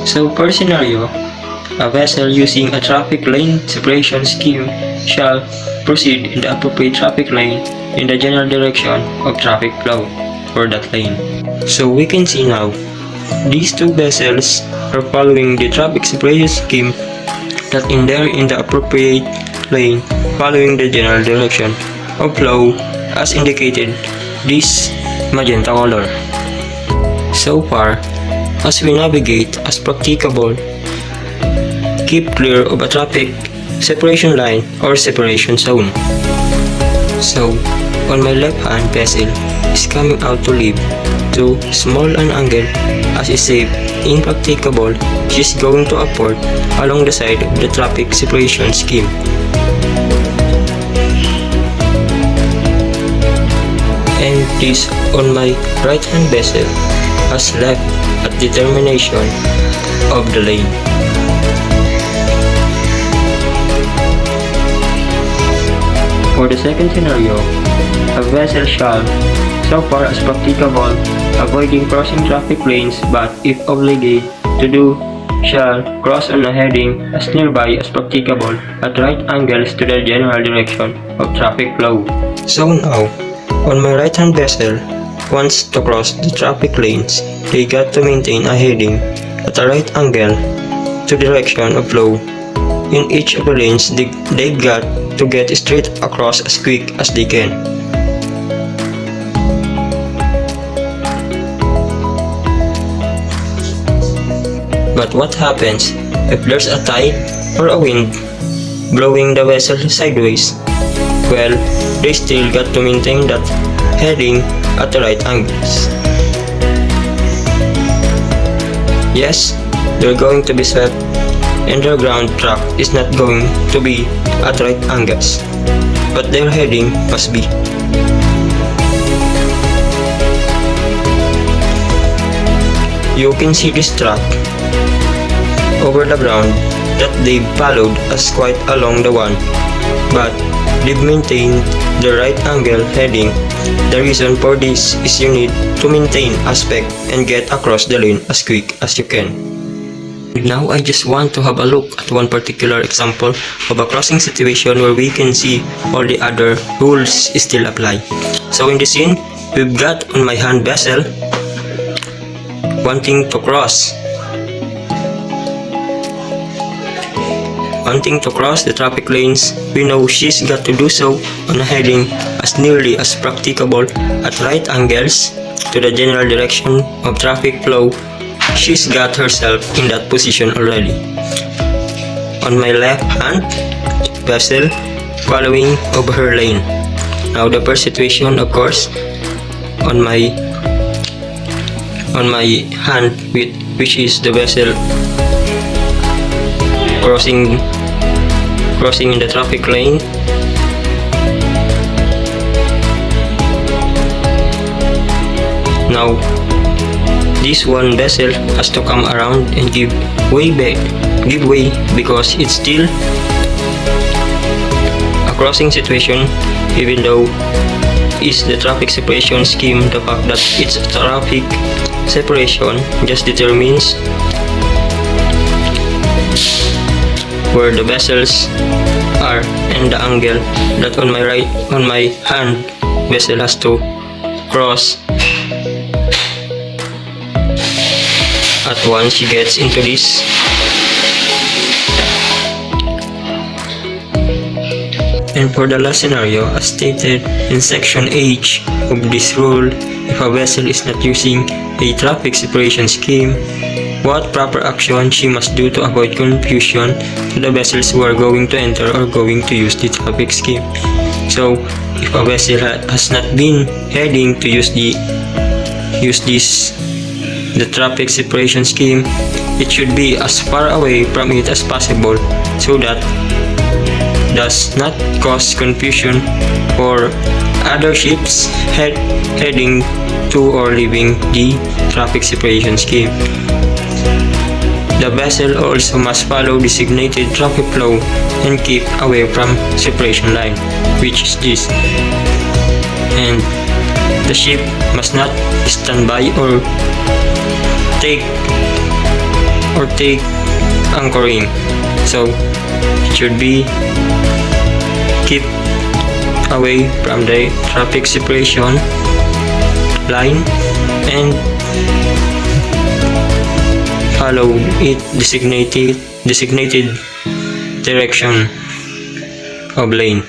So per scenario, a vessel using a traffic lane separation scheme shall proceed in the appropriate traffic lane in the general direction of traffic flow for that lane. So we can see now, these two vessels are following the traffic separation scheme that in the appropriate lane following the general direction of flow as indicated this magenta color. So far, as we navigate as practicable, keep clear of a traffic separation line or separation zone. So, on my left hand vessel is coming out to leave to small an angle as is safe. Impracticable, she is going to approach along the side of the traffic separation scheme. And this on my right hand vessel has left at the termination of the lane. For the second scenario, a vessel shall, so far as practicable, avoiding crossing traffic lanes but if obligated to do, shall cross on a heading as nearby as practicable at right angles to the general direction of traffic flow. So now, on my right hand vessel, wants to cross the traffic lanes, they got to maintain a heading at a right angle to the direction of flow. In each of the lanes, they got to get straight across as quick as they can. But what happens if there's a tide or a wind blowing the vessel sideways? Well, they still got to maintain that heading at the right angles. Yes, they're going to be swept and their ground track is not going to be at right angles, but their heading must be. You can see this track over the ground that they've followed as quite along the one, but they've maintained the right angle heading. The reason for this is you need to maintain aspect and get across the lane as quick as you can. Now I just want to have a look at one particular example of a crossing situation where we can see all the other rules still apply. So in this scene, we've got on my hand vessel wanting to cross the traffic lanes. We know she's got to do so on a heading as nearly as practicable at right angles to the general direction of traffic flow. She's got herself in that position already. On my left hand vessel following over her lane. Now the first situation, of course, on my hand which is the vessel crossing in the traffic lane. Now this one vessel has to come around and give way because it's still a crossing situation, even though it's the traffic separation scheme. The fact that it's a traffic separation just determines where the vessels are and the angle that on my hand vessel has to cross at once she gets into this. And for the last scenario, as stated in section H of this rule, if a vessel is not using a traffic separation scheme, what proper action she must do to avoid confusion to the vessels who are going to enter or going to use the traffic scheme. So, if a vessel has not been heading to use the traffic separation scheme, it should be as far away from it as possible so that does not cause confusion for other ships heading to or leaving the traffic separation scheme. The vessel also must follow designated traffic flow and keep away from separation line, which is this. And The ship must not stand by or take anchoring. So it should be keep away from the traffic separation line and follow its designated direction of lane.